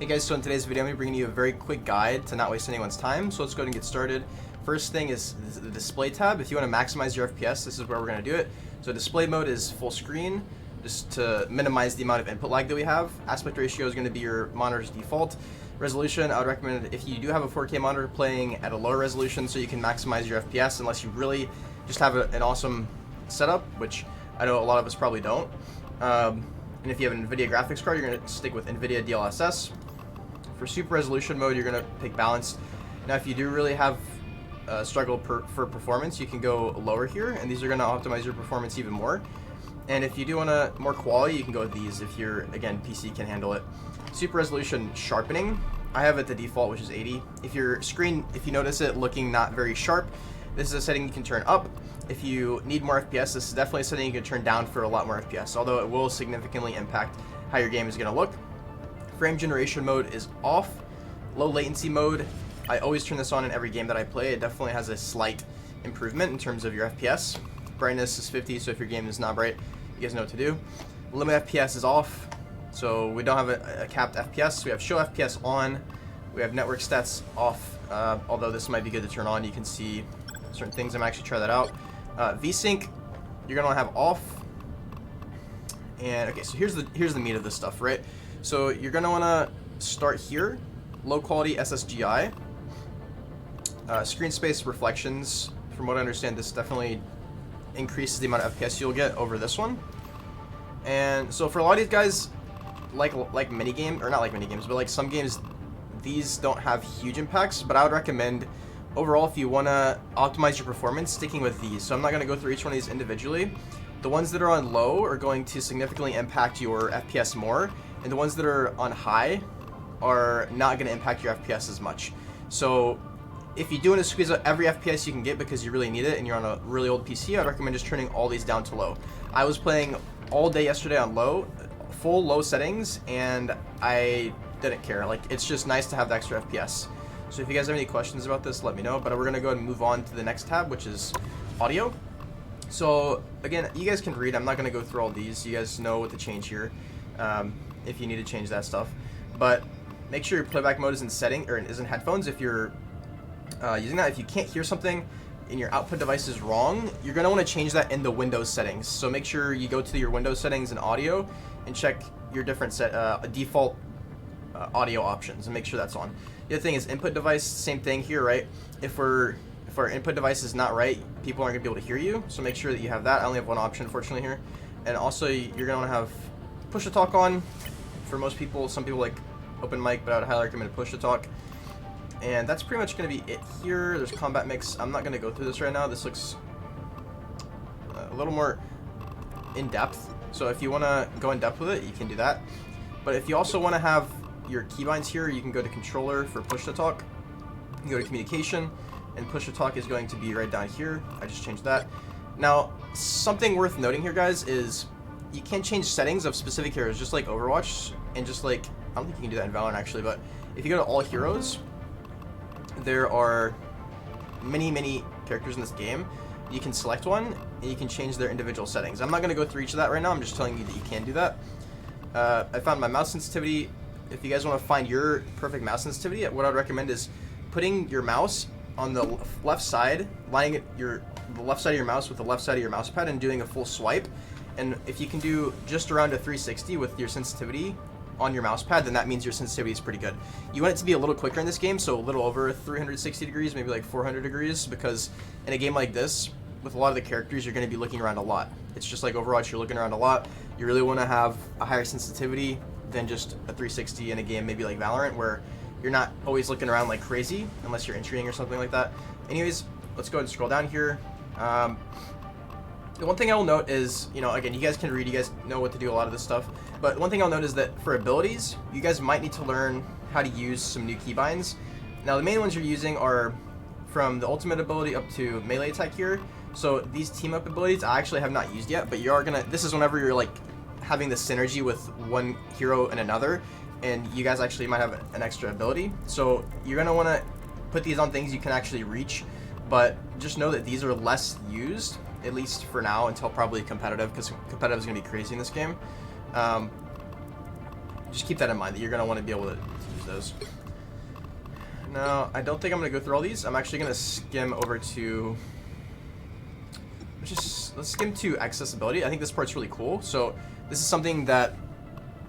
Hey guys, so in today's video I'm going to be bringing you a very quick guide to not waste anyone's time. So let's go ahead and get started. First thing is the display tab. If you want to maximize your FPS, this is where we're going to do it. So display mode is full screen, just to minimize the amount of input lag that we have. Aspect ratio is going to be your monitor's default. Resolution, I would recommend if you do have a 4K monitor, playing at a lower resolution so you can maximize your FPS, unless you really just have an awesome setup, which I know a lot of us probably don't. And if you have an NVIDIA graphics card, you're going to stick with NVIDIA DLSS. For super resolution mode, you're going to pick balanced. Now, if you do really have struggle for performance, you can go lower here, and these are going to optimize your performance even more. And if you do want more quality, you can go with these if your, again, PC can handle it. Super resolution sharpening, I have it the default, which is 80. If your screen, if you notice it looking not very sharp, this is a setting you can turn up. If you need more FPS, this is definitely a setting you can turn down for a lot more FPS, although it will significantly impact how your game is going to look. Frame generation mode is off. Low latency mode, I always turn this on in every game that I play. It definitely has a slight improvement in terms of your FPS. Brightness is 50, so if your game is not bright, you guys know what to do. Limit FPS is off, so we don't have a capped FPS. We have show FPS on. We have network stats off, although this might be good to turn on. You can see certain things. I'm actually try that out. VSync, you're gonna have off. And okay, so here's the meat of this stuff, right? So you're gonna wanna start here, low quality SSGI, screen space reflections. From what I understand, this definitely increases the amount of FPS you'll get over this one. And so for a lot of these guys, like mini game, or not like mini games, but like some games, these don't have huge impacts. But I would recommend overall, if you wanna optimize your performance, sticking with these. So I'm not gonna go through each one of these individually. The ones that are on low are going to significantly impact your FPS more, and the ones that are on high are not going to impact your FPS as much. So if you do want to squeeze out every FPS you can get because you really need it and you're on a really old PC, I'd recommend just turning all these down to low. I was playing all day yesterday on low, full low settings, and I didn't care. Like, it's just nice to have the extra FPS. So if you guys have any questions about this, let me know. But we're going to go ahead and move on to the next tab, which is audio. So again, you guys can read. I'm not going to go through all these. You guys know what to change here if you need to change that stuff. But make sure your playback mode is in setting, or is in headphones if you're using that. If you can't hear something and your output device is wrong, you're going to want to change that in the Windows settings. So make sure you go to your Windows settings and audio and check your different default audio options and make sure that's on. The other thing is input device, same thing here, right? If our input device is not right, people aren't going to be able to hear you, so make sure that you have that. I only have one option, unfortunately, here. And also, you're going to want to have push-to-talk on. For most people, some people like open mic, but I would highly recommend push-to-talk. And that's pretty much going to be it here. There's combat mix. I'm not going to go through this right now. This looks a little more in-depth. So if you want to go in-depth with it, you can do that. But if you also want to have your keybinds here, you can go to controller for push-to-talk. You can go to communication. And push-to-talk is going to be right down here. I just changed that. Now, something worth noting here, guys, is you can change settings of specific heroes, just like Overwatch, and just like, I don't think you can do that in Valorant actually, but if you go to all heroes, there are many characters in this game. You can select one, and you can change their individual settings. I'm not going to go through each of that right now, I'm just telling you that you can do that. I found my mouse sensitivity. If you guys want to find your perfect mouse sensitivity, what I'd recommend is putting your mouse on the left side, lining the left side of your mouse with the left side of your mouse pad and doing a full swipe. And if you can do just around a 360 with your sensitivity on your mouse pad, then that means your sensitivity is pretty good. You want it to be a little quicker in this game, so a little over 360 degrees, maybe like 400 degrees, because in a game like this, with a lot of the characters, you're going to be looking around a lot. It's just like Overwatch, you're looking around a lot. You really want to have a higher sensitivity than just a 360 in a game maybe like Valorant, where you're not always looking around like crazy unless you're entering or something like that. Anyways, let's go ahead and scroll down here. The one thing I will note is, again, you guys can read, you guys know what to do a lot of this stuff, but one thing I'll note is that for abilities, you guys might need to learn how to use some new keybinds. Now, the main ones you're using are from the ultimate ability up to melee attack here. So these team up abilities I actually have not used yet, but you are gonna, this is whenever you're like having the synergy with one hero and another, and you guys actually might have an extra ability. So you're going to want to put these on things you can actually reach, but just know that these are less used, at least for now, until probably competitive, because competitive is going to be crazy in this game. just keep that in mind, that you're going to want to be able to use those. Now, I don't think I'm going to go through all these. I'm actually going to skim over to... Let's skim to accessibility. I think this part's really cool. So this is something that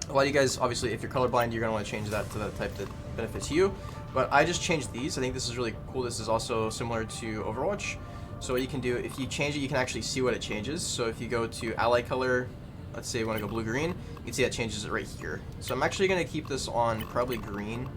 a lot of you guys, obviously, if you're colorblind, you're going to want to change that to the type that benefits you. But I just changed these. I think this is really cool. This is also similar to Overwatch. So what you can do, if you change it, you can actually see what it changes. So if you go to ally color, let's say you want to go blue-green, you can see that changes it right here. So I'm actually going to keep this on probably green.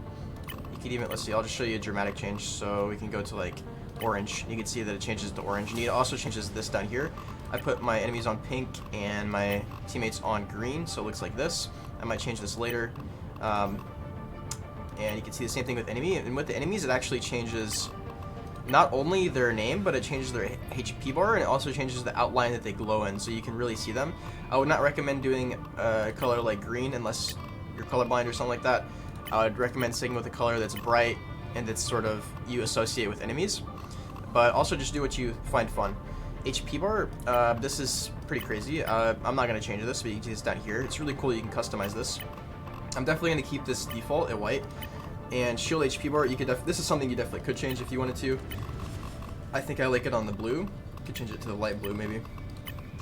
You could even, let's see, I'll just show you a dramatic change. So we can go to like orange. You can see that it changes to orange. And it also changes this down here. I put my enemies on pink and my teammates on green, so it looks like this. I might change this later. And you can see the same thing with enemy. And with the enemies, it actually changes not only their name, but it changes their HP bar, and it also changes the outline that they glow in, so you can really see them. I would not recommend doing a color like green unless you're colorblind or something like that. I would recommend sticking with a color that's bright and that's sort of you associate with enemies. But also just do what you find fun. HP bar, this is pretty crazy. I'm not going to change this, but you can see this down here. It's really cool. You can customize this. I'm definitely going to keep this default at white. And shield HP bar, you could this is something you definitely could change if you wanted to. I think I like it on the blue. You could change it to the light blue maybe.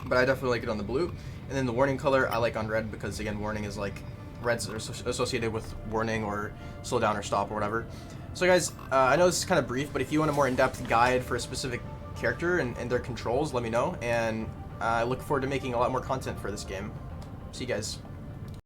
But I definitely like it on the blue. And then the warning color I like on red because, again, warning is like, reds are associated with warning or slow down or stop or whatever. So guys, I know this is kind of brief, but if you want a more in-depth guide for a specific character and their controls, let me know. And I look forward to making a lot more content for this game. See you guys.